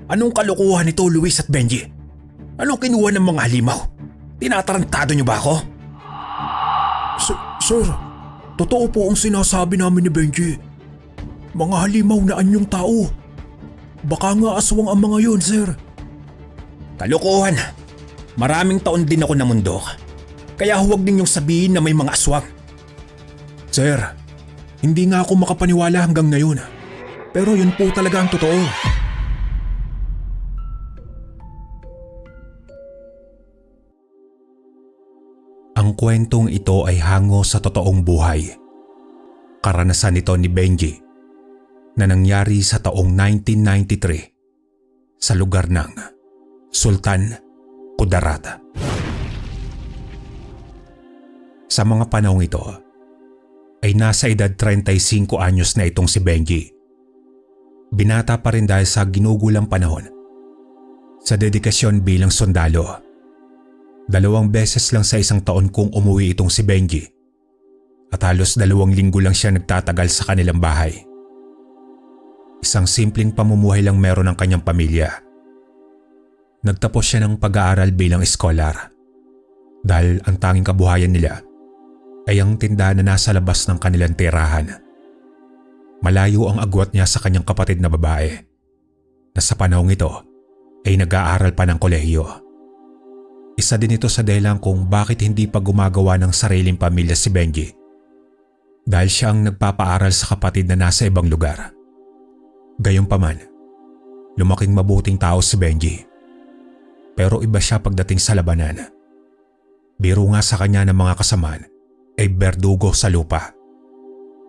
Anong kalokohan nito, Luis at Benji? Anong kinuha ng mga halimaw? Tinatarantado niyo ba ako? Sir, totoo po ang sinasabi namin ni Benji. Mga halimaw na anyong tao. Baka nga aswang ang mga yun, sir. Kalokohan. Maraming taon din ako namundok. Kaya huwag ninyong sabihin na may mga aswang. Sir, hindi nga ako makapaniwala hanggang ngayon. Pero yun po talaga ang totoo. Ang kwentong ito ay hango sa totoong buhay. Karanasan ito ni Benji na nangyari sa taong 1993 sa lugar ng Sultan Kudarat. Sa mga panahong ito ay nasa edad 35 anyos na itong si Benji. Binata pa rin dahil sa ginugulang panahon sa dedikasyon bilang sundalo. 2 beses lang sa isang taon kung umuwi itong si Benji at halos 2 linggo lang siya nagtatagal sa kanilang bahay. Isang simpleng pamumuhay lang meron ng kanyang pamilya. Nagtapos siya ng pag-aaral bilang eskolar dahil ang tanging kabuhayan nila ay ang tindahan na nasa labas ng kanilang tirahan. Malayo ang agwat niya sa kanyang kapatid na babae na sa panahong ito ay nag-aaral pa ng kolehiyo. Isa din ito sa dahilan kung bakit hindi pa gumagawa ng sariling pamilya si Benji dahil siya ang nagpapaaral sa kapatid na nasa ibang lugar. Gayunpaman, lumaking mabuting tao si Benji. Pero iba siya pagdating sa labanan. Biro nga sa kanya ng mga kasamaan ay berdugo sa lupa.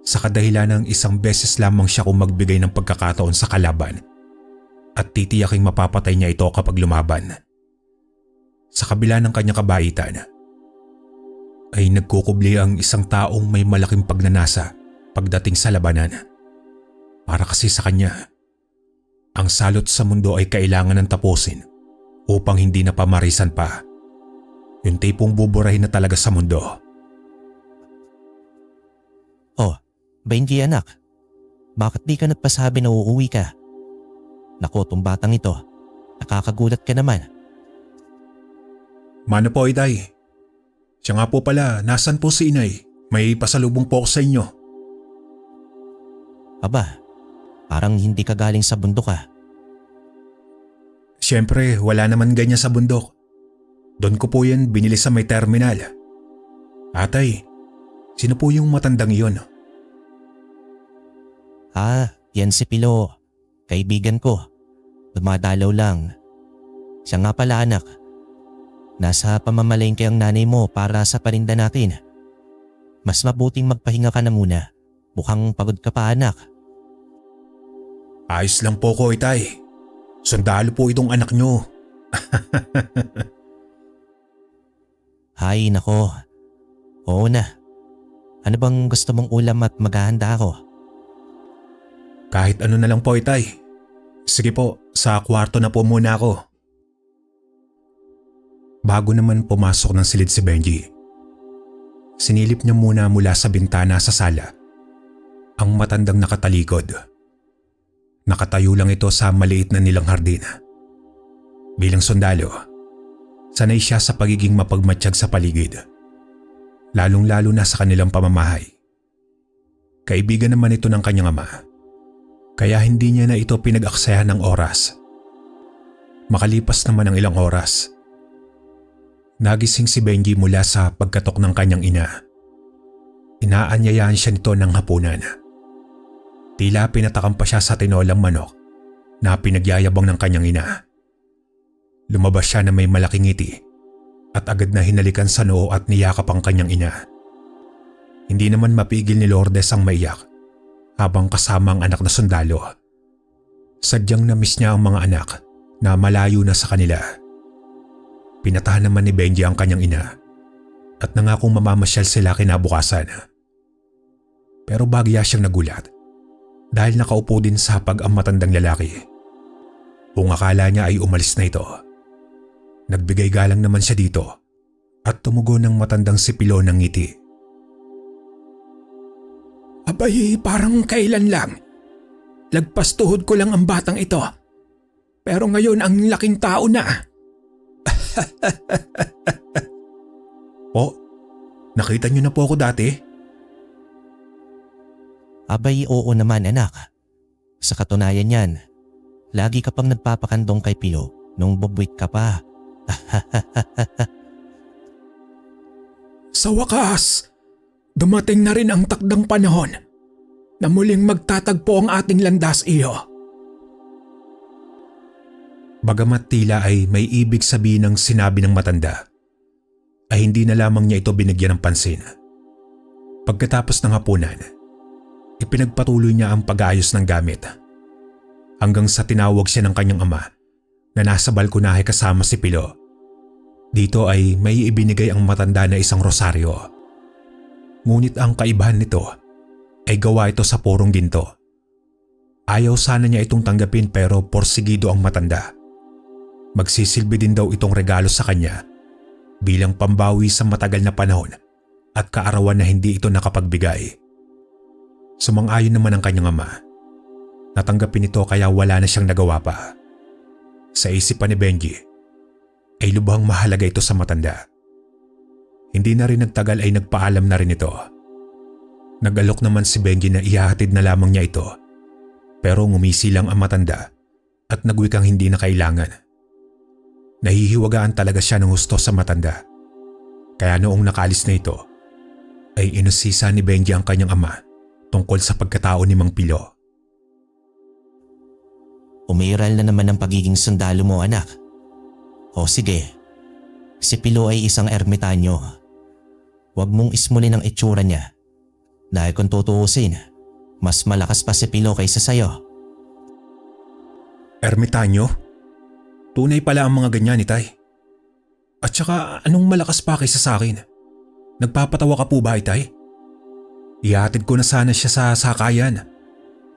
Sa kadahilan ng 1 beses lamang siya kung magbigay ng pagkakataon sa kalaban at titiyaking mapapatay niya ito kapag lumaban. Sa kabila ng kanyang kabaitan, ay nagkukubli ang isang taong may malaking pagnanasa pagdating sa labanan. Para kasi sa kanya, ang salot sa mundo ay kailangan ng tapusin upang hindi na pamarisan pa. Yung tipong buburahin na talaga sa mundo. Oh, Benji anak, bakit di ka nagpasabi na uuwi ka? Naku, tong batang ito, nakakagulat ka naman. Mano po, Itay? Siya nga po pala, nasan po si Inay? May pasalubong po ako sa inyo. Aba, parang hindi ka galing sa bundok ah. Siyempre, wala naman ganyan sa bundok. Doon ko po yan binili sa may terminal. Atay, sino po yung matandang iyon? Yan si Pilo, kaibigan ko. Dumadalaw lang. Siya nga pala anak. Nasa pamamalengke ang nanay mo para sa paninda natin. Mas mabuting magpahinga ka na muna. Mukhang pagod ka pa anak. Ayos lang po ko, Itay. Sundalo po itong anak nyo. Hay nako. Oo na. Ano bang gusto mong ulam at maghahanda ako? Kahit ano na lang po, Itay. Sige po, sa kwarto na po muna ako. Bago naman pumasok ng silid si Benji, sinilip niya mula sa bintana sa sala ang matandang nakatalikod. Nakatayo lang ito sa maliit na nilang hardin. Bilang sundalo, sanay siya sa pagiging mapagmatsyag sa paligid, lalong-lalo na sa kanilang pamamahay. Kaibigan naman ito ng kanyang ama, kaya hindi niya na ito pinag-aksayahan ng oras. Makalipas naman ang ilang oras, nagising si Benji mula sa pagkatok ng kanyang ina. Inaanyayahan siya nito ng hapunan. Tila pinatakam pa siya sa tinolang manok na pinagyayabang ng kanyang ina. Lumabas siya na may malaking ngiti at agad na hinalikan sa noo at niyakap ang kanyang ina. Hindi naman mapigil ni Lourdes ang maiyak habang kasama ang anak na sundalo. Sadyang na-miss niya ang mga anak na malayo na sa kanila. Pinatahan naman ni Benji ang kanyang ina at nangakong mamamasyal sila kinabukasan. Pero bagya siyang nagulat dahil nakaupo din sa hapag ang matandang lalaki. Kung akala niya ay umalis na ito, nagbigay galang naman siya dito at tumugon ng matandang si Pilo ng ngiti. Abay, parang kailan lang. Lagpas tuhod ko lang ang batang ito. Pero ngayon ang laking tao na. Oh, nakita niyo na po ako dati? Abay oo naman anak. Sa katunayan yan, lagi ka pang nagpapakandong kay Pio nung bubwit ka pa. Sa wakas, dumating na rin ang takdang panahon na muling magtatagpo ang ating landas, iyo. Bagamat tila ay may ibig sabihin ng sinabi ng matanda, ay hindi na lamang niya ito binigyan ng pansin. Pagkatapos ng hapunan, ipinagpatuloy niya ang pag-aayos ng gamit. Hanggang sa tinawag siya ng kanyang ama na nasa balkonahe kasama si Pilo. Dito ay may ibinigay ang matanda na isang rosaryo. Ngunit ang kaibahan nito ay gawa ito sa purong ginto. Ayaw sana niya itong tanggapin pero porsigido ang matanda. Magsisilbi din daw itong regalo sa kanya bilang pambawi sa matagal na panahon at kaarawan na hindi ito nakapagbigay. Sumang-ayon naman ang kanyang ama. Natanggapin ito kaya wala na siyang nagawa pa. Sa isipan ni Benji ay lubhang mahalaga ito sa matanda. Hindi na rin nagtagal ay nagpaalam na rin ito. Nag-alok naman si Benji na ihahatid na lamang niya ito. Pero ngumisi lang ang matanda at nagwikang hindi na kailangan. Nahihiwagaan talaga siya ng gusto sa matanda. Kaya noong nakalis na ito, ay inusisa ni Benji ang kanyang ama tungkol sa pagkatao ni Mang Pilo. Umiral na naman ang pagiging sundalo mo anak. O sige, si Pilo ay isang ermitanyo. Huwag mong ismulin ang itsura niya. Dahil kung tutuusin, mas malakas pa si Pilo kaysa sayo. Ermitanyo? Tunay pala ang mga ganyan, Itay. At saka anong malakas pa kaysa sa akin? Nagpapatawa ka po ba, Itay? Ihatid ko na sana siya sa sakayan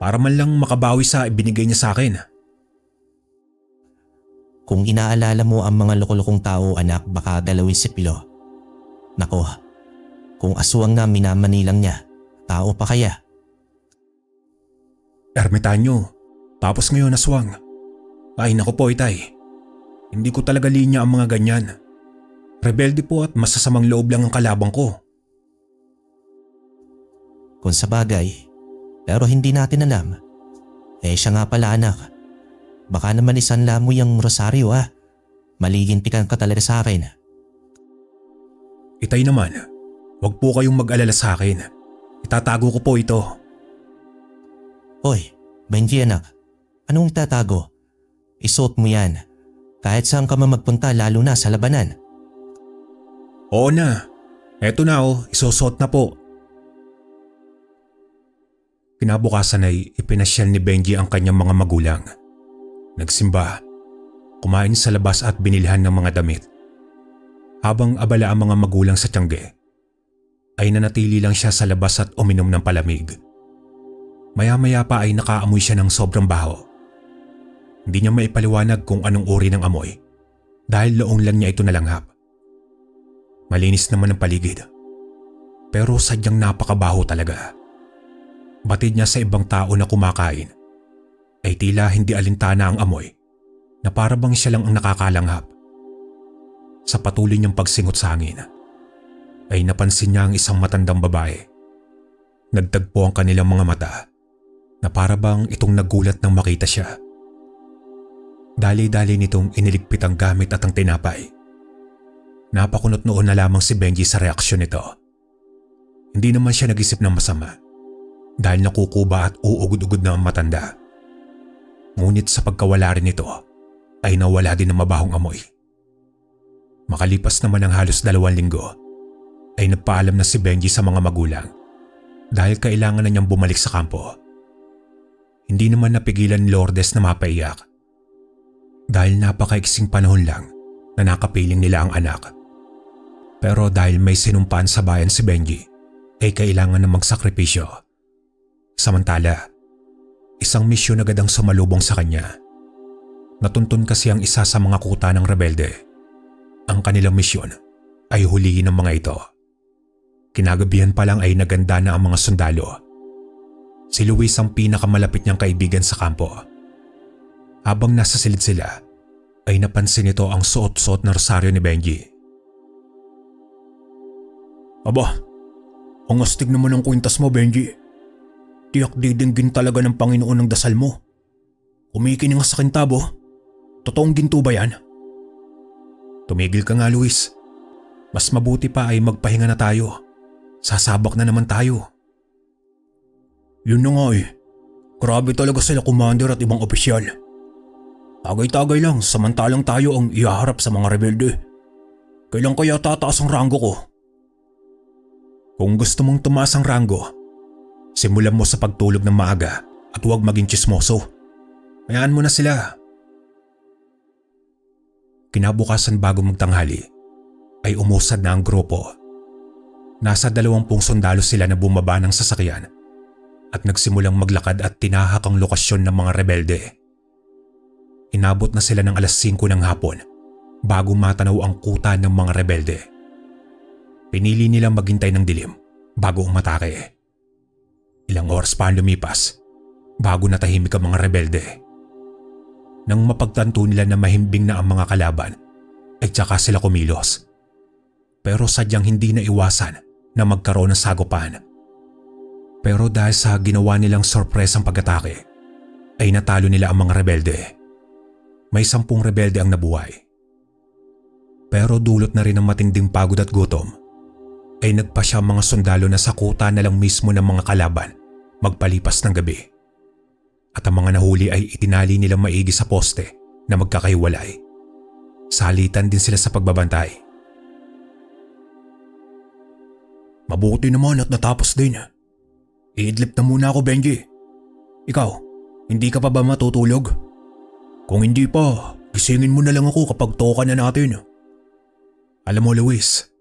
para man lang makabawi sa ibinigay niya sa akin. Kung inaalala mo ang mga loko-lokong tao anak baka galawin si Pilo. Nako, kung aswang na minamanilang niya, tao pa kaya? Ermitanyo, tapos ngayon aswang. Ay naku po, Itay. Hindi ko talaga linya ang mga ganyan. Rebelde po at masasamang loob lang ang kalabang ko. Kung sa bagay, pero hindi natin alam. Siya nga pala anak. Baka naman isanla mo yung rosaryo Maligintikan ka talaga sa akin. Itay naman, wag po kayong mag-alala sa akin. Itatago ko po ito. Hoy, Benji anak. Anong itatago? Isuot mo yan. Kahit saan ka magpunta lalo na sa labanan. Oo na. Eto na isusuot na po. Kinabukasan ay ipinasyal ni Benji ang kanyang mga magulang. Nagsimba, kumain sa labas at binilhan ng mga damit. Habang abala ang mga magulang sa tiyangge, ay nanatili lang siya sa labas at uminom ng palamig. Maya-maya pa ay nakaamoy siya ng sobrang baho. Hindi niya maipaliwanag kung anong uri ng amoy dahil loong lang niya ito nalanghap. Malinis naman ang paligid, pero sadyang napakabaho talaga. Batid niya sa ibang tao na kumakain ay tila hindi alintana ang amoy na para bang siya lang ang nakakalanghap. Sa patuloy niyang pagsingot sa hangin ay napansin niya ang isang matandang babae. Nagtagpo ang kanilang mga mata na para bang itong nagulat nang makita siya. Dali-dali nitong iniligpit ang gamit at ang tinapay. Napakunot noon na lamang si Benji sa reaksyon nito. Hindi naman siya nag-isip ng masama dahil nakukuba at uugod-ugod na ang matanda. Ngunit sa pagkawala rin nito ay nawala din ang mabahong amoy. Makalipas naman ng halos 2 linggo ay nagpaalam na si Benji sa mga magulang dahil kailangan na niyang bumalik sa kampo. Hindi naman napigilan ni Lourdes na mapaiyak dahil napakaiksing panahon lang na nakapiling nila ang anak. Pero dahil may sinumpaan sa bayan si Benji ay kailangan na magsakripisyo. Samantala, isang misyon agad ang sumalubong sa kanya. Natuntun kasi ang isa sa mga kuta ng rebelde. Ang kanilang misyon ay hulihin ang mga ito. Kinagabihan pa lang ay naganda na ang mga sundalo. Si Luis ang pinakamalapit niyang kaibigan sa kampo. Habang nasa silid sila, ay napansin nito ang suot-suot na rosaryo ni Benji. Aba, ang astig naman ang kwintas mo, Benji. Tiyak didinggin talaga ng Panginoon ng dasal mo. Kumikinig nga sa kintabo. Totoong ginto ba yan? Tumigil ka nga, Luis. Mas mabuti pa ay magpahinga na tayo. Sasabak na naman tayo. Yun na nga eh. Grabe talaga sila commander at ibang opisyal. Tagay-tagay lang samantalang tayo ang ihaharap sa mga rebelde. Kailan kaya tataas ang ranggo ko? Kung gusto mong tumaas ang ranggo, simulan mo sa pagtulog ng maaga at huwag maging tsismoso. Hayaan mo na sila. Kinabukasan bago magtanghali ay umusad na ang grupo. Nasa 20 sundalo sila na bumaba ng sasakyan at nagsimulang maglakad at tinahak ang lokasyon ng mga rebelde. Inabot na sila ng 5:00 ng hapon bago matanaw ang kuta ng mga rebelde. Pinili nilang maghintay ng dilim bago umatake. Ilang oras pa ang lumipas bago natahimik ang mga rebelde. Nang mapagtanto nila na mahimbing na ang mga kalaban ay tsaka sila kumilos. Pero sadyang hindi na iwasan na magkaroon ng sagupan. Pero dahil sa ginawa nilang sorpresang pag-atake ay natalo nila ang mga rebelde. May 10 rebelde ang nabuhay. Pero dulot na rin ng matinding pagod at gutom, ay nagpa siya mga sundalo na sakuta na lang mismo ng mga kalaban magpalipas ng gabi. At ang mga nahuli ay itinali nilang maigi sa poste na magkakahiwalay. Salitan din sila sa pagbabantay. Mabuti naman at natapos din. Iidlip na muna ako, Benji. Ikaw, hindi ka pa ba matutulog? Kung hindi pa, gisingin mo na lang ako kapag toka na natin. Alam mo, Luis,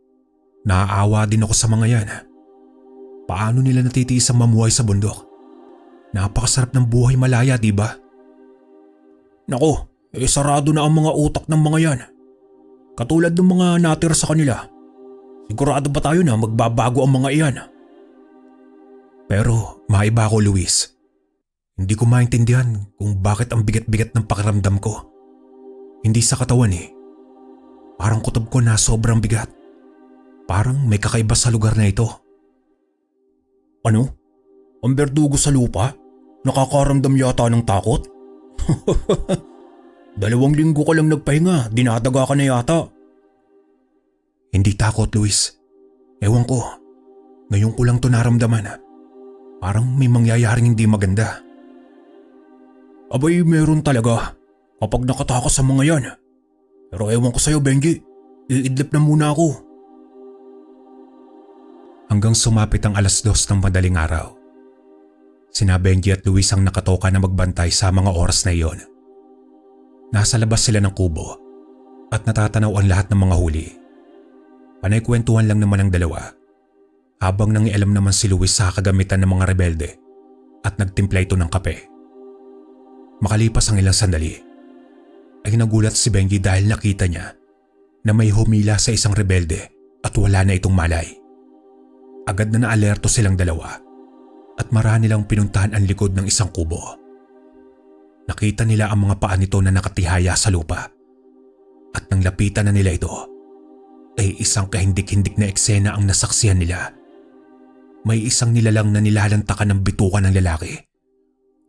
naaawa din ako sa mga yan. Paano nila natitiis ang mamuhay sa bundok? Napakasarap ng buhay malaya, di ba? Nako, sarado na ang mga utak ng mga yan. Katulad ng mga natira sa kanila. Sigurado ba tayo na magbabago ang mga iyan? Pero maiba ako, Luis. Hindi ko maintindihan kung bakit ang bigat-bigat ng pakiramdam ko. Hindi sa katawan eh. Parang kutob ko na sobrang bigat. Parang may kakaiba sa lugar na ito. Ano? Ang berdugo sa lupa? Nakakaramdam yata ng takot? 2 linggo ka lang nagpahinga, dinadaga ka na yata. Hindi takot, Luis. Ewan ko. Ngayon ko lang to naramdaman. Parang may mangyayaring hindi maganda. Abay, meron talaga kapag nakatakas sa mga yan. Pero ewan ko sa'yo, Benji. Iidlip na muna ako. Hanggang sumapit ang 2:00 ng madaling araw. Sina Benji at Luis ang nakatoka na magbantay sa mga oras na iyon. Nasa labas sila ng kubo at natatanaw ang lahat ng mga huli. Panay kwentuhan lang naman ang dalawa habang nangialam naman si Luis sa kagamitan ng mga rebelde at nagtimpla ito ng kape. Makalipas ang ilang sandali ay nagulat si Benji dahil nakita niya na may humila sa isang rebelde at wala na itong malay. Agad na naalerto silang dalawa at marami nilang pinuntahan ang likod ng isang kubo. Nakita nila ang mga paa nito na nakatihaya sa lupa at nang lapitan na nila ito ay isang kahindik-hindik na eksena ang nasaksihan nila. May isang nilalang na nilalantakan ng bitukan ng lalaki.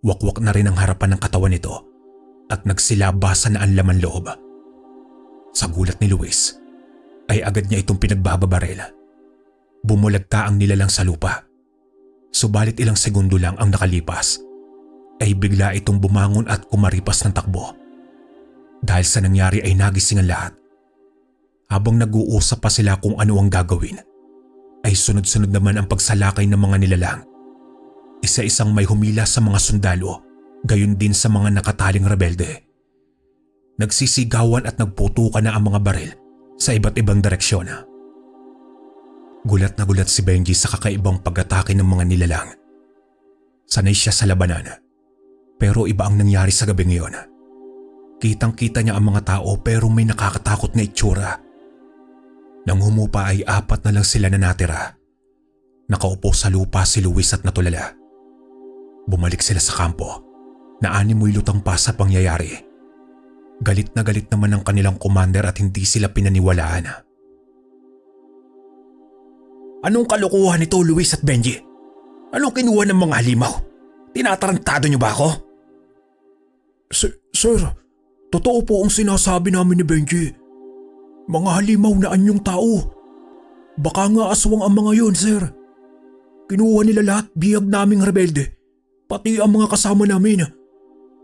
Wakwak na rin ang harapan ng katawan nito at nagsilabasan na ang laman loob. Sa gulat ni Luis ay agad niya itong pinagbababaril. Bumulagta ang nilalang sa lupa. Subalit ilang segundo lang ang nakalipas ay bigla itong bumangon at kumaripas ng takbo. Dahil sa nangyari ay nagising ang lahat. Habang nag-uusap pa sila kung ano ang gagawin, ay sunod-sunod naman ang pagsalakay ng mga nilalang. Isa-isang may humila sa mga sundalo, gayon din sa mga nakataling rebelde. Nagsisigawan at nagputukan na ang mga baril sa iba't ibang direksyon. Gulat na gulat si Benji sa kakaibang pag-atake ng mga nilalang. Sanay siya sa labanan, pero iba ang nangyari sa gabi ngayon. Kitang-kita niya ang mga tao pero may nakakatakot na itsura. Nang humupa ay 4 na lang sila na natira. Nakaupo sa lupa si Luis at natulala. Bumalik sila sa kampo na animoy lutang pa sa pangyayari. Galit na galit naman ang kanilang commander at hindi sila pinaniwalaan. Anong kalokohan nito, Luis at Benji? Anong kinuha ng mga halimaw? Tinatarantado niyo ba ako? Sir, totoo po ang sinasabi namin ni Benji. Mga halimaw na anyong tao. Baka nga aswang ang mga yun, sir. Kinuha nila lahat bihag naming rebelde. Pati ang mga kasama namin.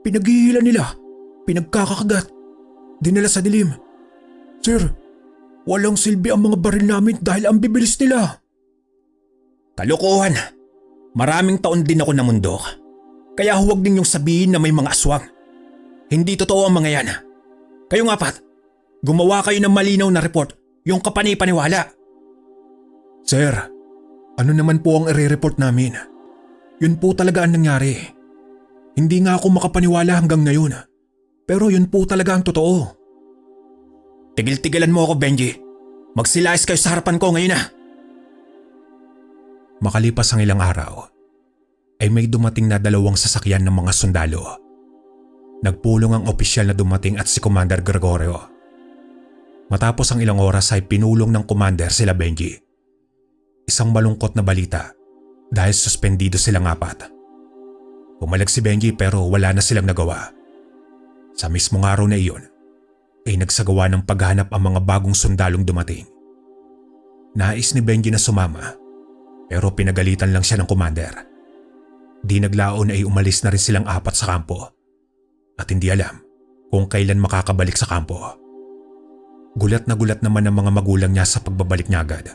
Pinaghihilan nila. Pinagkakakagat. Dinala sa dilim. Sir, walang silbi ang mga baril namin dahil ang bibilis nila. Kalokohan. Maraming taon din ako namundok. Kaya huwag ninyong sabihin na may mga aswang. Hindi totoo ang mga yan. Kayong apat, gumawa kayo ng malinaw na report, yung kapani-paniwala. Sir, ano naman po ang i-report namin? Yun po talaga ang nangyari. Hindi nga ako makapaniwala hanggang ngayon. Pero yun po talaga ang totoo. Tigil-tigilan mo ako, Benji. Magsilayas kayo sa harapan ko ngayon na. Makalipas ang ilang araw, ay may dumating na 2 sasakyan ng mga sundalo. Nagpulong ang opisyal na dumating at si Commander Gregorio. Matapos ang ilang oras ay pinulong ng commander sila Benji. Isang malungkot na balita dahil suspendido silang 4. Pumalag si Benji pero wala na silang nagawa. Sa mismong araw na iyon ay nagsagawa ng paghahanap ang mga bagong sundalong dumating. Nais ni Benji na sumama pero pinagalitan lang siya ng commander. Di naglaon ay umalis na rin silang 4 sa kampo at hindi alam kung kailan makakabalik sa kampo. Gulat na gulat naman ang mga magulang niya sa pagbabalik niya agad.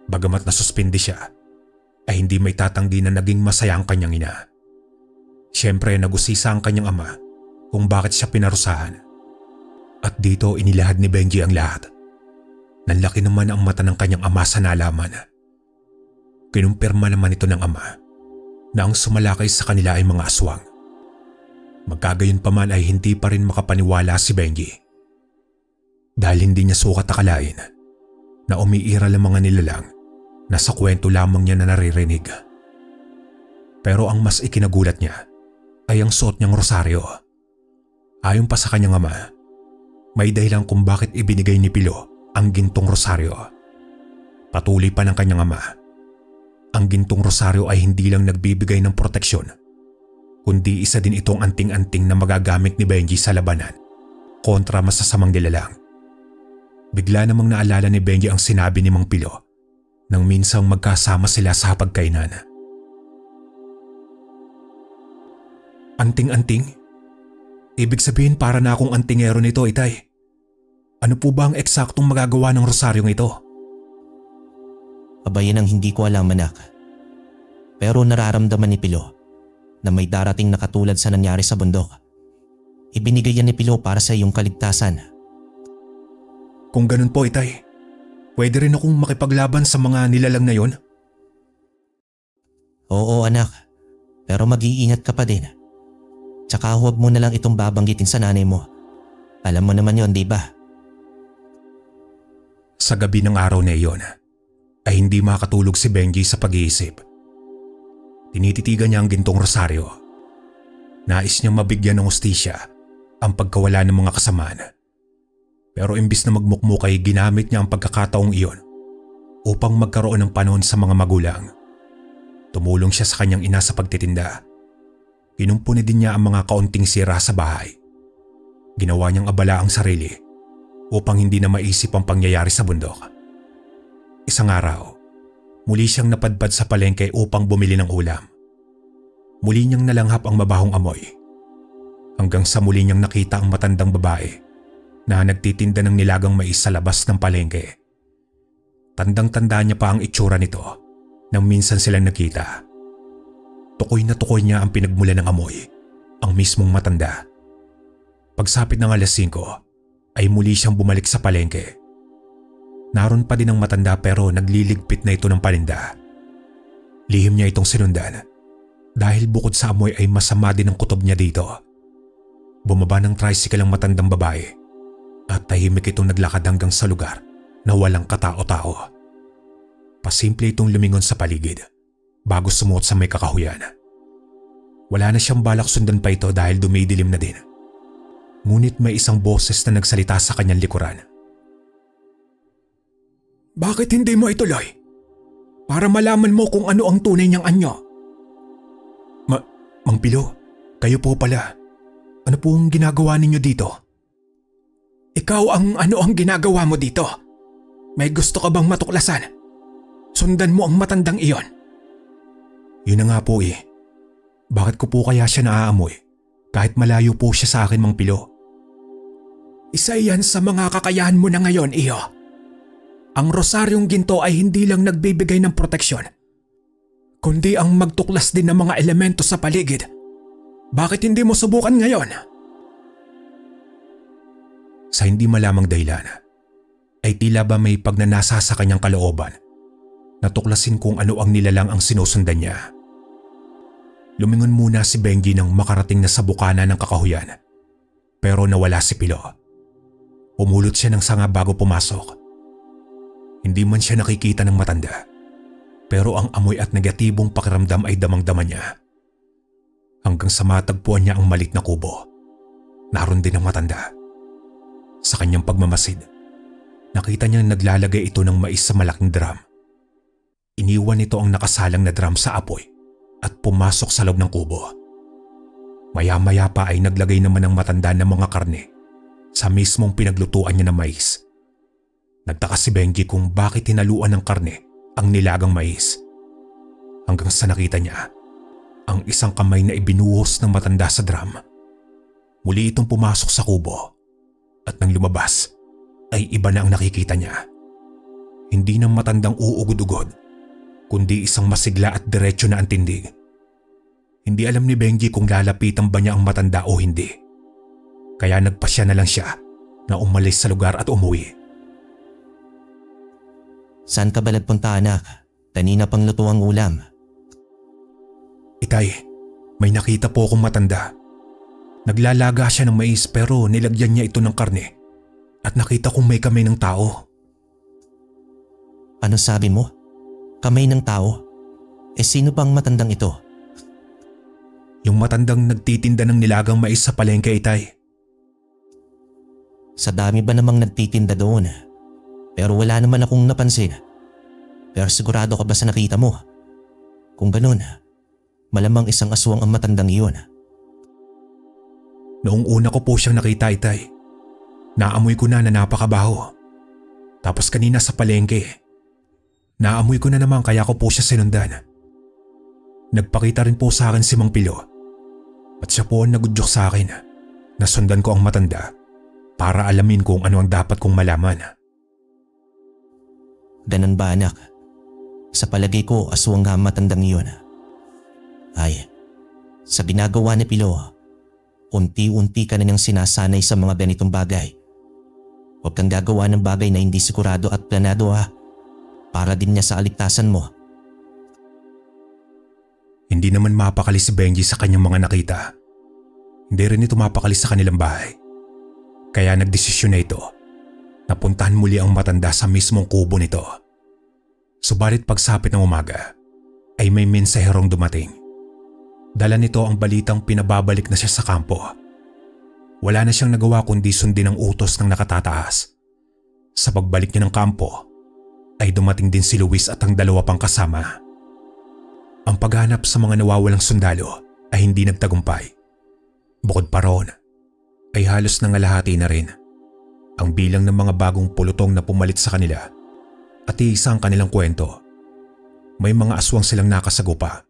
Bagamat nasuspindi siya, ay hindi may tatanggi na naging masaya ang kanyang ina. Siyempre nagusisa ang kanyang ama kung bakit siya pinarusahan. At dito inilahad ni Benji ang lahat. Nanlaki naman ang mata ng kanyang ama sa nalaman. Kinumpirma naman ito ng ama na ang sumalakay sa kanila ay mga aswang. Magkagayon pa man ay hindi pa rin makapaniwala si Benji. Dahil hindi niya sukat akalain na umiiral ang mga nilalang na sa kwento lamang niya na naririnig. Pero ang mas ikinagulat niya ay ang suot niyang rosaryo. Ayon pa sa kanyang ama, may dahilan kung bakit ibinigay ni Pilo ang gintong rosaryo. Patuloy pa ng kanyang ama, ang gintong rosaryo ay hindi lang nagbibigay ng proteksyon, kundi isa din itong anting-anting na magagamit ni Benji sa labanan kontra masasamang nilalang. Bigla namang naalala ni Benji ang sinabi ni Mang Pilo nang minsang magkasama sila sa hapagkainan. Anting-anting? Ibig sabihin para na akong antingero nito, Itay. Ano po ba ang eksaktong magagawa ng rosaryong ito? Aba, yan ang hindi ko alam, anak. Pero nararamdaman ni Pilo na may darating na katulad sa nangyari sa bundok. Ibinigay yan ni Pilo para sa iyong kaligtasan. Kung ganun po, Itay, pwede rin akong makipaglaban sa mga nilalang na yon? Oo, anak. Pero mag-iingat ka pa din. Tsaka huwag mo na lang itong babanggitin sa nanay mo. Alam mo naman yon, di ba? Sa gabi ng araw na iyon, ay hindi makatulog si Benji sa pag-iisip. Tinititigan niya ang gintong rosaryo. Nais niyang mabigyan ng hustisya ang pagkawala ng mga kasamaan. Pero imbis na magmukmukay, ginamit niya ang pagkakataong iyon upang magkaroon ng panahon sa mga magulang. Tumulong siya sa kanyang ina sa pagtitinda. Kinumpuni din niya ang mga kaunting sira sa bahay. Ginawa niyang abala ang sarili upang hindi na maisip ang pangyayari sa bundok. Isang araw, muli siyang napadpad sa palengke upang bumili ng ulam. Muli niyang nalanghap ang mabahong amoy. Hanggang sa muli niyang nakita ang matandang babae na nagtitinda ng nilagang mais sa labas ng palengke. Tandang-tanda niya pa ang itsura nito nang minsan silang nakita. Tukoy na tukoy niya ang pinagmula ng amoy, ang mismong matanda. Pagsapit ng 5:00 ay muli siyang bumalik sa palengke. Naroon pa din ang matanda pero nagliligpit na ito ng paninda. Lihim niya itong sinundan dahil bukod sa amoy ay masama din ang kutob niya dito. Bumaba ng tricycle ang matandang babae at tahimik itong naglakad hanggang sa lugar na walang katao-tao. Pasimple itong lumingon sa paligid bago sumuot sa may kakahuyan. Wala na siyang balak sundan pa ito dahil dumidilim na din. Ngunit may isang boses na nagsalita sa kanyang likuran. Bakit hindi mo ituloy? Para malaman mo kung ano ang tunay niyang anyo. Mang Pilo, kayo po pala. Ano pong ginagawa ninyo dito? Ikaw ano ang ginagawa mo dito? May gusto ka bang matuklasan? Sundan mo ang matandang iyon. Yun na nga po eh. Bakit ko po kaya siya naaamoy kahit malayo po siya sa akin, Mang Pilo? Isa yan sa mga kakayahan mo na ngayon, iyo. Ang rosaryong ginto ay hindi lang nagbibigay ng proteksyon, kundi ang magtuklas din ng mga elemento sa paligid. Bakit hindi mo subukan ngayon? Sa hindi malamang dahilan, ay tila ba may pagnanasa sa kanyang kalooban. Natuklasin kung ano ang nilalang ang sinusundan niya. Lumingon muna si Benji nang makarating na sa bukana ng kakahuyan. Pero nawala si Pilo. Pumulot siya ng sanga bago pumasok. Hindi man siya nakikita ng matanda, pero ang amoy at negatibong pakiramdam ay damang-dama niya. Hanggang sa matagpuan niya ang malit na kubo. Naroon din ang matanda. Sa kanyang pagmamasid, nakita niyang naglalagay ito ng mais sa malaking drum. Iniwan nito ang nakasalang na drum sa apoy at pumasok sa loob ng kubo. Maya-maya pa ay naglagay naman ng matanda ng mga karne sa mismong pinaglutuan niya ng mais. Nagtaka si Benji kung bakit hinaluan ng karne ang nilagang mais. Hanggang sa nakita niya ang isang kamay na ibinuhos ng matanda sa drum. Muli itong pumasok sa kubo at nang lumabas ay iba na ang nakikita niya. Hindi na matandang uugod-ugod, kundi isang masigla at diretso na ang tindig. Hindi alam ni Benji kung lalapitan ba niya ang matanda o hindi. Kaya nagpasya na lang siya na umalis sa lugar at umuwi. Saan ka ba nagpunta, anak? Kanina pang luto ang ulam. Itay, may nakita po akong matanda. Naglalaga siya ng mais pero nilagyan niya ito ng karne. At nakita kong may kamay ng tao. Ano sabi mo? Kamay ng tao? Sino bang matandang ito? Yung matandang nagtitinda ng nilagang mais sa palengke, Itay. Sa dami ba namang nagtitinda doon? Pero wala naman akong napansin. Pero sigurado ka ba sa nakita mo? Kung ganun, malamang isang aswang ang matandang iyon. Noong una ko po siyang nakita, Itay. Naamoy ko na napakabaho. Tapos kanina sa palengke, naamoy ko na naman kaya ko po siya sinundan. Nagpakita rin po sa akin si Mang Pilo. At siya po ang nagudyok sa akin. Nasundan ko ang matanda para alamin kung ano ang dapat kong malaman. Ganun ba, anak? Sa palagay ko, aswang nga ang matandang iyon. Ay, sa ginagawa ni Pilo, unti-unti ka na niyang sinasanay sa mga ganitong bagay. Huwag kang gagawa ng bagay na hindi sigurado at planado, ha, para din niya sa aligtasan mo. Hindi naman mapakali si Benji sa kanyang mga nakita. Hindi rin ito mapakali sa kanilang bahay. Kaya nagdesisyon na ito na puntahan muli ang matanda sa mismong kubo nito. Subalit pagsapit ng umaga ay may mensaherong dumating. Dala nito ang balitang pinababalik na siya sa kampo. Wala na siyang nagawa kundi sundin ang utos ng nakatataas. Sa pagbalik niya ng kampo ay dumating din si Luis at ang dalawa pang kasama. Ang paghanap sa mga nawawalang sundalo ay hindi nagtagumpay. Bukod pa roon ay halos nangalahati na rin ang bilang ng mga bagong pulutong na pumalit sa kanila at iisang kanilang kwento. May mga aswang silang nakasagupa.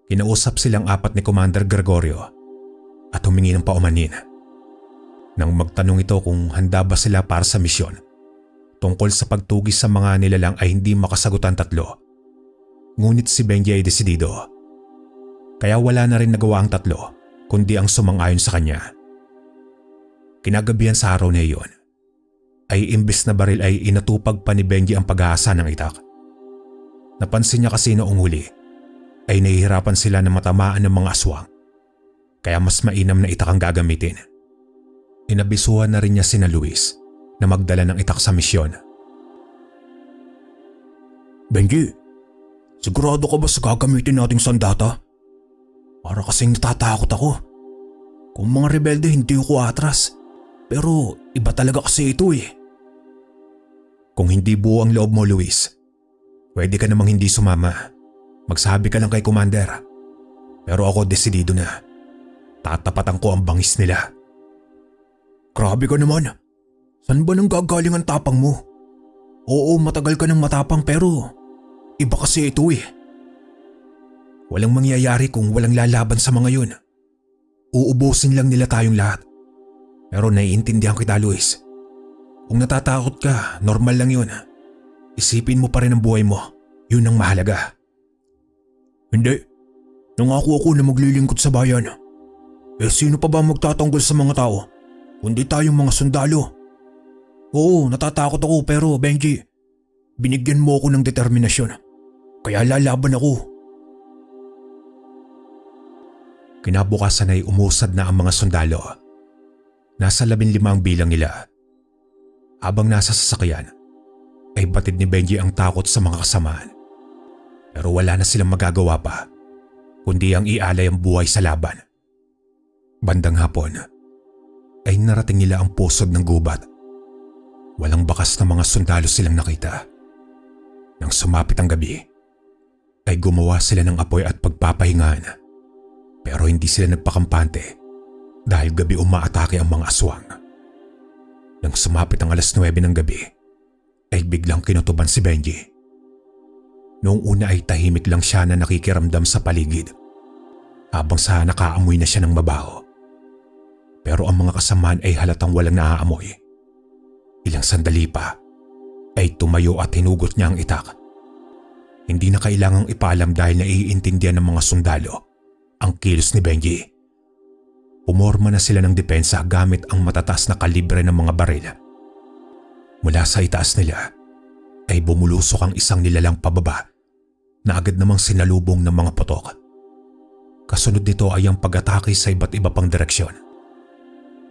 Kinausap silang apat ni Commander Gregorio at humingi ng paumanin. Nang magtanong ito kung handa ba sila para sa misyon tungkol sa pagtugis sa mga nilalang ay hindi makasagot ang tatlo. Ngunit si Benji ay desidido. Kaya wala na rin nagawa ang tatlo kundi ang sumang-ayon sa kanya. Kinagabihan sa araw na iyon ay imbes na baril ay inatupag pa ni Benji ang pag-aasa ng itak. Napansin niya kasi noong huli ay nahihirapan sila na matamaan ng mga aswang. Kaya mas mainam na itak ang gagamitin. Inabisuhan na rin niya sina Luis na magdala ng itak sa misyon. Benji, sigurado ka ba sa gagamitin nating sandata? Para kasing natatakot ako. Kung mga rebelde hindi ko atras. Pero iba talaga kasi ito eh. Kung hindi buo ang loob mo, Luis, pwede ka namang hindi sumama. Magsabi ka lang kay Commander. Pero ako desidido na. Tatapatan ko ang bangis nila. Grabe ka naman. Saan ba nang gagaling ang tapang mo? Oo, matagal ka nang matapang pero iba kasi ito eh. Walang mangyayari kung walang lalaban sa mga yun. Uubusin lang nila tayong lahat. Pero naiintindihan kita, Luis. Kung natatakot ka, normal lang yun. Isipin mo pa rin ang buhay mo. Yun ang mahalaga. Hindi. Nangako ako na maglilingkod sa bayan. Eh sino pa ba magtatanggol sa mga tao? Kundi tayong mga sundalo. Oo, natatakot ako pero Benji, binigyan mo ako ng determinasyon. Kaya lalaban ako. Kinabukasan ay umusad na ang mga sundalo. Nasa 15 ang bilang nila. Habang nasa sasakyan, ay batid ni Benji ang takot sa mga kasamaan. Pero wala na silang magagawa pa, kundi ang ialay ang buhay sa laban. Bandang hapon, ay narating nila ang pusod ng gubat. Walang bakas na mga sundalo silang nakita. Nang sumapit ang gabi, ay gumawa sila ng apoy at pagpapahingahan. Pero hindi sila nagpakampante dahil gabi umaatake ang mga aswang. Nang sumapit ang 9:00 ng gabi, ay biglang kinutuban si Benji. Noong una ay tahimik lang siya na nakikiramdam sa paligid, habang sa nakaamoy na siya ng mabaho. Pero ang mga kasamaan ay halatang walang naaamoy. Ilang sandali pa, ay tumayo at hinugot niya ang itak. Hindi na kailangang ipaalam dahil naiintindihan ng mga sundalo ang kilos ni Benji. Pumorma na sila ng depensa gamit ang matataas na kalibre ng mga baril. Mula sa itaas nila ay bumulusok ang isang nilalang pababa na agad namang sinalubong ng mga putok. Kasunod nito ay ang pag-atake sa iba't iba pang direksyon.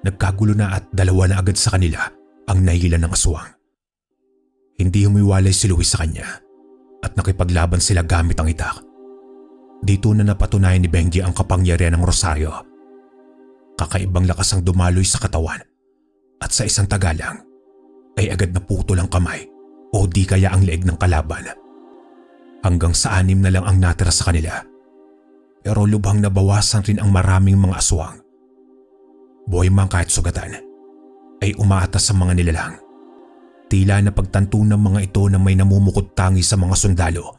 Nagkagulo na at 2 na agad sa kanila ang nahilan ng aswang. Hindi humiwalay si Luis sa kanya at nakipaglaban sila gamit ang itak. Dito na napatunayan ni Benji ang kapangyarihan ng Rosario. Kakaibang lakas ang dumaloy sa katawan at sa isang tagalang ay agad na putol ang kamay o di kaya ang leeg ng kalaban. Hanggang sa 6 na lang ang natira sa kanila. Pero lubhang nabawasan rin ang maraming mga aswang. Buhay man kahit sugatan ay umaatas sa mga nilalang. Tila na pagtanto ng mga ito na may namumukod tangi sa mga sundalo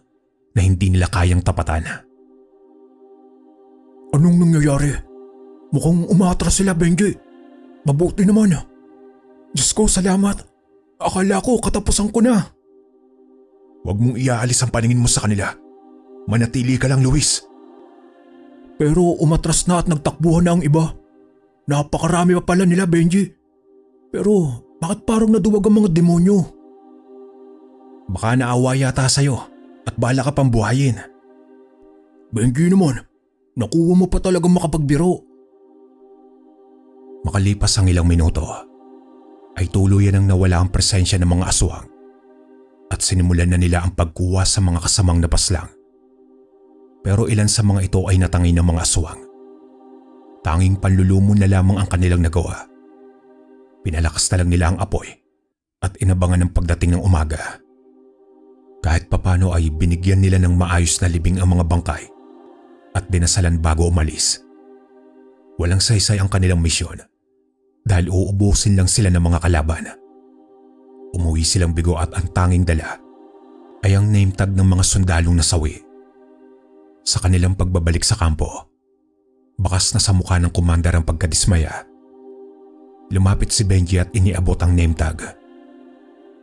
na hindi nila kayang tapatan. Anong nangyayari? Mukhang umatras sila, Benji. Mabuti naman. Diyos ko, salamat. Akala ko katapusan ko na. Huwag mong iaalis ang paningin mo sa kanila. Manatili ka lang, Luis. Pero umatras na at nagtakbuhan na ang iba. Napakarami pa pala nila, Benji. Pero bakit parang naduwag ang mga demonyo? Baka naawa yata sa'yo at bala ka pang buhayin. Benji naman, nakuha mo pa talagang makapagbiro. Makalipas ang ilang minuto, ay tuluyan ang nawala ang presensya ng mga aswang at sinimulan na nila ang pagkuha sa mga kasamang napaslang. Pero ilan sa mga ito ay natangi ng mga aswang. Tanging panlulumon na lamang ang kanilang nagawa. Pinalakas na lang nila ang apoy at inabangan ng pagdating ng umaga. Kahit papano ay binigyan nila ng maayos na libing ang mga bangkay at dinasalan bago umalis. Walang saysay ang kanilang misyon dahil uubusin lang sila ng mga kalaban. Umuwi silang bigo at ang tanging dala ay ang name tag ng mga sundalong nasawi. Sa kanilang pagbabalik sa kampo, bakas na sa mukha ng commander ang pagkadismaya. Lumapit si Benji at iniabot ang name tag.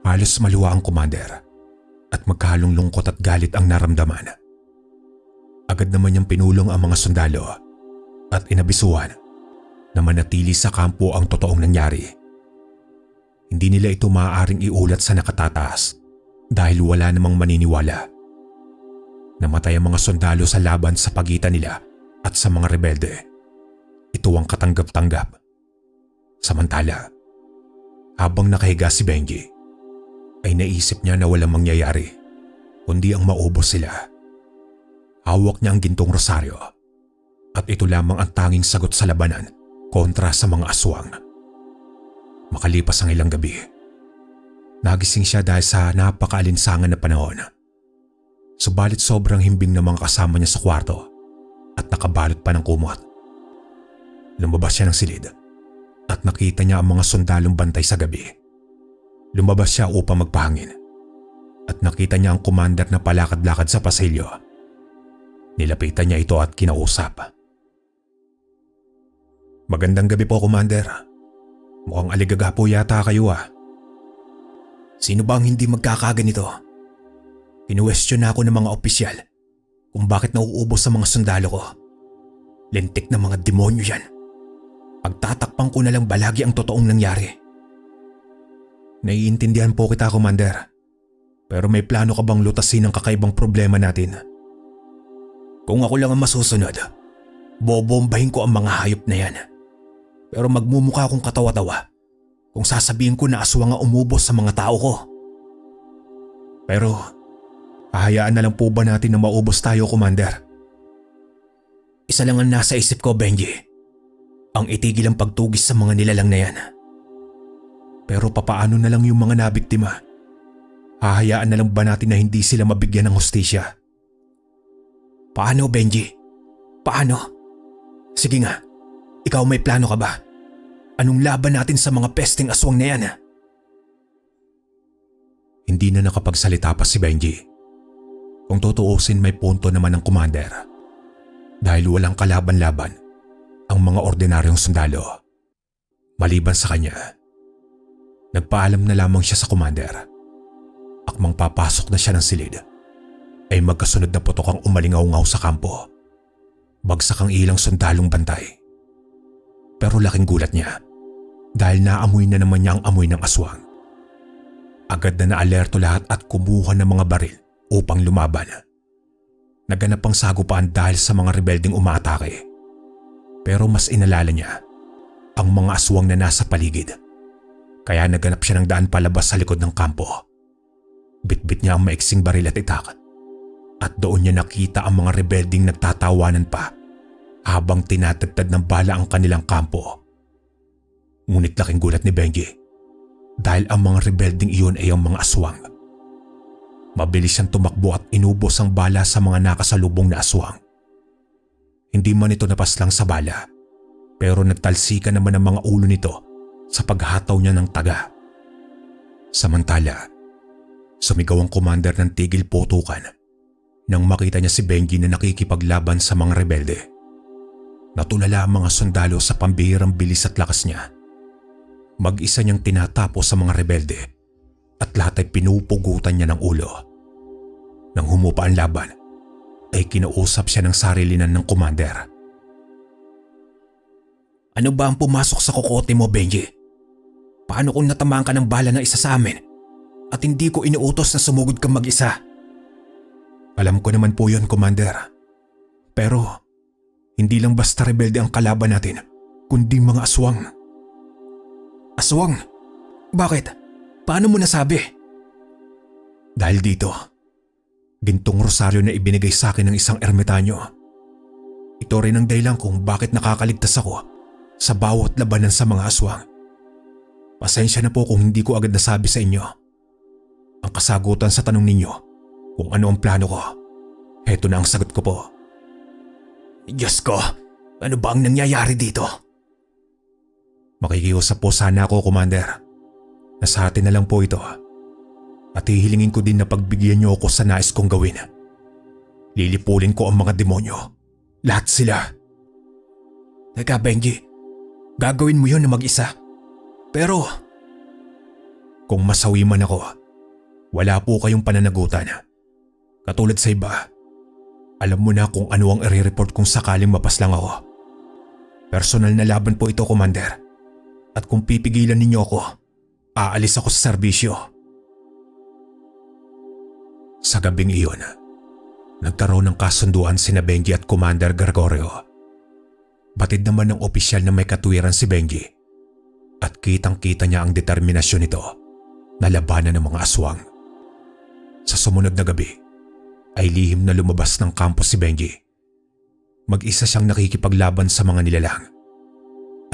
Halos maluwa ang commander at magkahalong lungkot at galit ang naramdaman. Agad naman niyang pinulong ang mga sundalo at inabisuhan na manatili sa kampo ang totoong nangyari. Hindi nila ito maaaring iulat sa nakatataas dahil wala namang maniniwala. Namatay ang mga sundalo sa laban sa pagitan nila at sa mga rebelde. Ito ang katanggap-tanggap. Samantala, habang nakahiga si Benji, ay naisip niya na walang mangyayari, kundi ang maubos sila. Hawak niya ang gintong rosaryo At ito lamang ang tanging sagot sa labanan kontra sa mga aswang. Makalipas ang ilang gabi, nagising siya dahil sa napakaalinsangan na panahon. Subalit sobrang himbing ng mga kasama niya sa kwarto at nakabalot pa ng kumot. Lumabas siya ng silid at nakita niya ang mga sundalong bantay sa gabi. Lumabas siya upang magpahangin at nakita niya ang commander na palakad-lakad sa pasilyo. Nilapitan niya ito at kinausap. "Magandang gabi po, Commander. Mukhang aligaga po yata kayo ah." "Sino ba ang hindi magkakaganito? Kinuwestiyon na ako ng mga opisyal kung bakit nauubos sa mga sundalo ko. Lintik na mga demonyo yan. Pagtatakpan ko na lang balagi ang totoong nangyari." "Naiintindihan po kita, Commander. Pero may plano ka bang lutasin ang kakaibang problema natin?" "Kung ako lang ang masusunod, bobombahin ko ang mga hayop na yan. Pero magmumukha akong katawa-tawa kung sasabihin ko na aswang ang umubos sa mga tao ko." "Pero hahayaan na lang po ba natin na maubos tayo, Commander?" "Isa lang ang nasa isip ko, Benji. Ang itigil ang pagtugis sa mga nilalang na yan." "Pero papaano na lang yung mga nabiktima? Hahayaan na lang ba natin na hindi sila mabigyan ng hustisya?" "Paano, Benji? Paano? Sige nga, ikaw may plano ka ba? Anong laban natin sa mga pesteng aswang na yan?" Hindi na nakapagsalita pa si Benji. Kung tutuusin, may punto naman ang commander. Dahil walang kalaban-laban ang mga ordinaryong sundalo. Maliban sa kanya, nagpaalam na lamang siya sa commander. Akmang papasok na siya ng silid, ay magkasunod na putok ang umalingaw-ngaw sa kampo. Bagsak ang ilang sundalong bantay. Pero laking gulat niya dahil naamoy na naman niya ang amoy ng aswang. Agad na naalerto lahat at kumuha ng mga baril upang lumaban. Naganap ang sagupaan dahil sa mga rebelding umaatake. Pero mas inalala niya ang mga aswang na nasa paligid. Kaya naganap siya ng daan palabas sa likod ng kampo. Bitbit niya ang maiksing baril at itak. At doon niya nakita ang mga rebelding nagtatawanan pa habang tinatagtad ng bala ang kanilang kampo. Ngunit laking gulat ni Benji dahil ang mga rebelding iyon ay ang mga aswang. Mabilis siyang tumakbo at inubos ang bala sa mga nakasalubong na aswang. Hindi man ito napaslang sa bala, pero nagtalsikan naman ang mga ulo nito sa paghataw niya ng taga. Samantala, sumigaw ang commander ng tigil putukan nang makita niya si Benji na nakikipaglaban sa mga rebelde. Natulala ang mga sundalo sa pambihirang bilis at lakas niya. Mag-isa niyang tinatapos sa mga rebelde at lahat ay pinupugutan niya ng ulo. Nang humupa ang laban, ay kinausap siya ng sarilinan ng commander. "Ano ba ang pumasok sa kokote mo, Benji? Paano kung natamaan ka ng bala ng isa sa amin at hindi ko inuutos na sumugod kang mag-isa?" "Alam ko naman po yun, Commander. Pero hindi lang basta rebelde ang kalaban natin, kundi mga aswang." "Aswang? Bakit? Paano mo nasabi?" "Dahil dito, gintong rosaryo na ibinigay sa akin ng isang ermitanyo. Ito rin ang dahilan kung bakit nakakaligtas ako sa bawat labanan sa mga aswang. Pasensya na po kung hindi ko agad nasabi sa inyo. Ang kasagutan sa tanong ninyo kung ano ang plano ko, heto na ang sagot ko po." "Diyos ko, ano ba ang nangyayari dito?" "Makikiusap po sana ako, Commander. Nasa atin na lang po ito. At hihilingin ko din na pagbigyan niyo ako sa nais kong gawin. Lilipulin ko ang mga demonyo. Lahat sila." "Teka, Benji. Gagawin mo yun na mag-isa. Pero..." "Kung masawi man ako, wala po kayong pananagutan. Katulad sa iba, alam mo na kung ano ang i-report kung sakaling mapaslang ako. Personal na laban po ito, Commander. At kung pipigilan ninyo ako, aalis ako sa serbisyo." Sa gabing iyon, nagkaroon ng kasunduan sina Benji at Commander Gregorio. Batid naman ng opisyal na may katwiran si Benji at kitang-kita niya ang determinasyon nito na labanan ng mga aswang. Sa sumunod na gabi, ay lihim na lumabas ng kampo si Benji. Mag-isa siyang nakikipaglaban sa mga nilalang.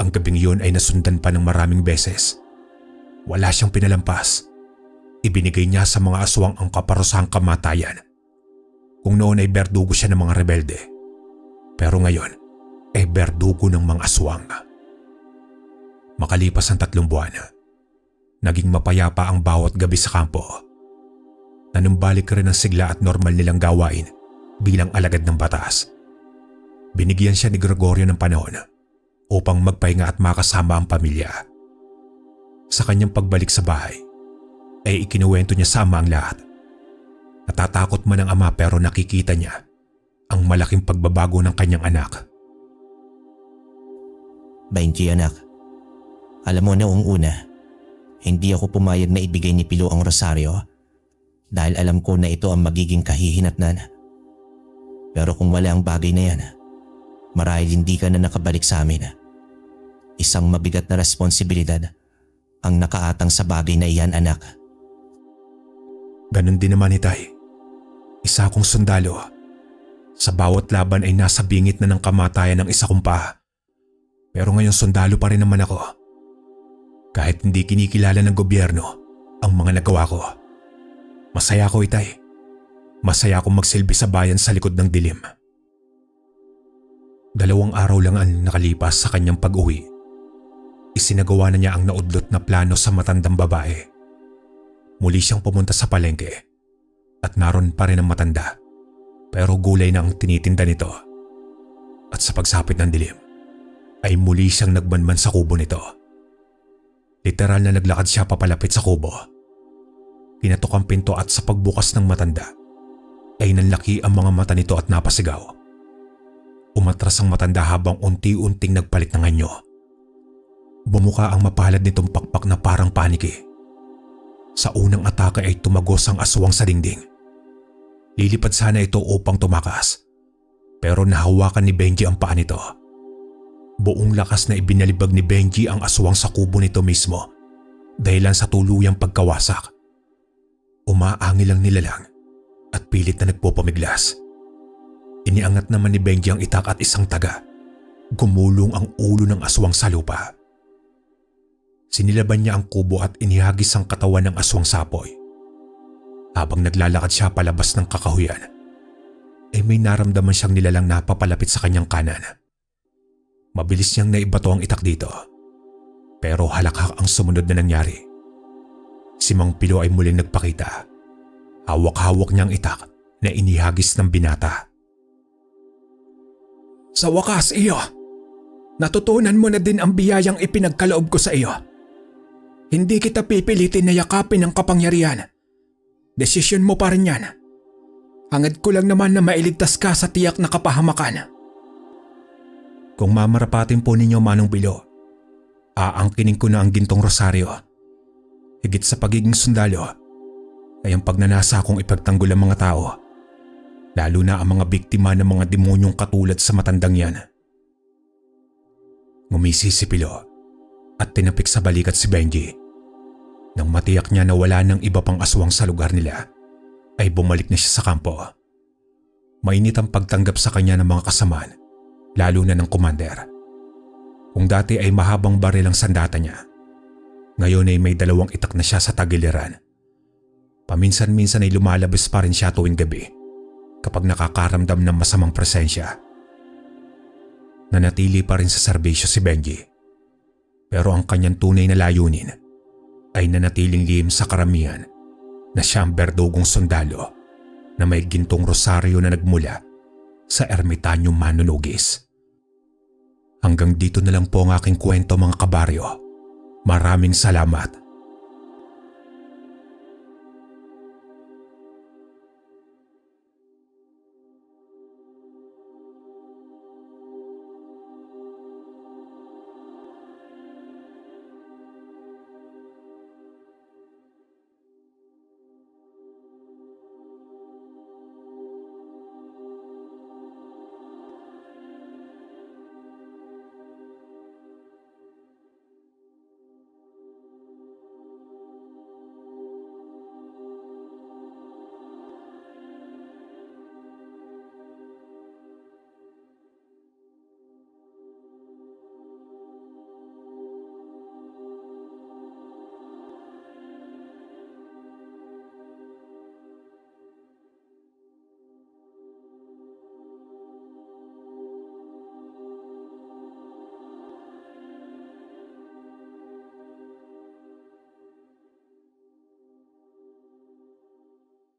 Ang gabing yun ay nasundan pa ng maraming beses. Wala siyang pinalampas. Ibinigay niya sa mga aswang ang kaparusahang kamatayan. Kung noon ay berdugo siya ng mga rebelde, pero ngayon ay berdugo ng mga aswang. Makalipas ang 3 buwan, naging mapayapa ang bawat gabi sa kampo. Nanumbalik rin ang sigla at normal nilang gawain bilang alagad ng batas. Binigyan siya ni Gregorio ng panahon upang magpahinga at makasama ang pamilya. Sa kanyang pagbalik sa bahay, ay ikinuwento niya sa ama ang lahat. Natatakot man ang ama pero nakikita niya ang malaking pagbabago ng kanyang anak. Benji anak, alam mo noong una, hindi ako pumayag na ibigay ni Pilo ang rosaryo dahil alam ko na ito ang magiging kahihinatnan. Pero kung wala ang bagay na yan, marahil hindi ka na nakabalik sa amin. Isang mabigat na responsibilidad ang nakaatang sa bagay na iyan anak. Ganon din naman itay. Isa akong sundalo. Sa bawat laban ay nasa bingit na ng kamatayan ng isa kong paa. Pero ngayon sundalo pa rin naman ako. Kahit hindi kinikilala ng gobyerno ang mga nagawa ko. Masaya ako itay. Masaya akong magsilbi sa bayan sa likod ng dilim. 2 araw lang ang nakalipas sa kanyang pag-uwi. Isinagawa na niya ang naudlot na plano sa matandang babae. Muli siyang pumunta sa palengke at naroon pa rin ang matanda, pero gulay na ang tinitinda nito. At sa pagsapit ng dilim, ay muli siyang nagmanman sa kubo nito. Literal na naglakad siya papalapit sa kubo. Pinatok ang pinto at sa pagbukas ng matanda, ay nanlaki ang mga mata nito at napasigaw. Umatras ang matanda habang unti-unting nagpalit ng anyo. Bumuka ang mapalad nitong pakpak na parang paniki. Sa unang atake ay tumagos ang aswang sa dingding. Lilipad sana ito upang tumakas, pero nahawakan ni Benji ang paa nito. Buong lakas na ibinalibag ni Benji ang aswang sa kubo nito mismo dahilan sa tuluyang pagkawasak. Umaangil ang nilalang at pilit na nagpupumiglas. Iniangat naman ni Benji ang itak at isang taga. Gumulong ang ulo ng aswang sa lupa. Sinilaban niya ang kubo at inihagis ang katawan ng aswang sa apoy. Habang naglalakad siya palabas ng kakahuyan, ay may naramdaman siyang nilalang na papalapit sa kanyang kanan. Mabilis niyang naibato ang itak dito. Pero halakhak ang sumunod na nangyari. Si Mang Pilo ay muling nagpakita. Hawak-hawak niya ang itak na inihagis ng binata. Sa wakas iyo, natutunan mo na din ang biyayang ipinagkaloob ko sa iyo. Hindi kita pipilitin na yakapin ang kapangyarihan. Desisyon mo pa rin yan. Hangad ko lang naman na mailigtas ka sa tiyak na kapahamakan. Kung mamarapatin po ninyo Manong Pilo, aangkinin ko na ang gintong rosaryo. Higit sa pagiging sundalo, ay ang pagnanasa kong ipagtanggol ang mga tao, lalo na ang mga biktima ng mga demonyong katulad sa matandang yan. Ngumisi si Pilo at tinapik sa balikat si Benji. Nang matiyak niya na wala ng iba pang aswang sa lugar nila, ay bumalik na siya sa kampo. Mainit ang pagtanggap sa kanya ng mga kasamaan, lalo na ng commander. Kung dati ay mahabang baril ang sandata niya, ngayon ay may 2 itak na siya sa tagiliran. Paminsan-minsan ay lumalabas pa rin siya tuwing gabi kapag nakakaramdam ng masamang presensya. Nanatili pa rin sa serbisyo si Benji, pero ang kanyang tunay na layunin ay nanatiling lihim sa karamihan na siya ang berdugong sundalo na may gintong rosaryo na nagmula sa ermitanyong manunugis. Hanggang dito na lang po ang aking kwento mga kabaryo. Maraming salamat.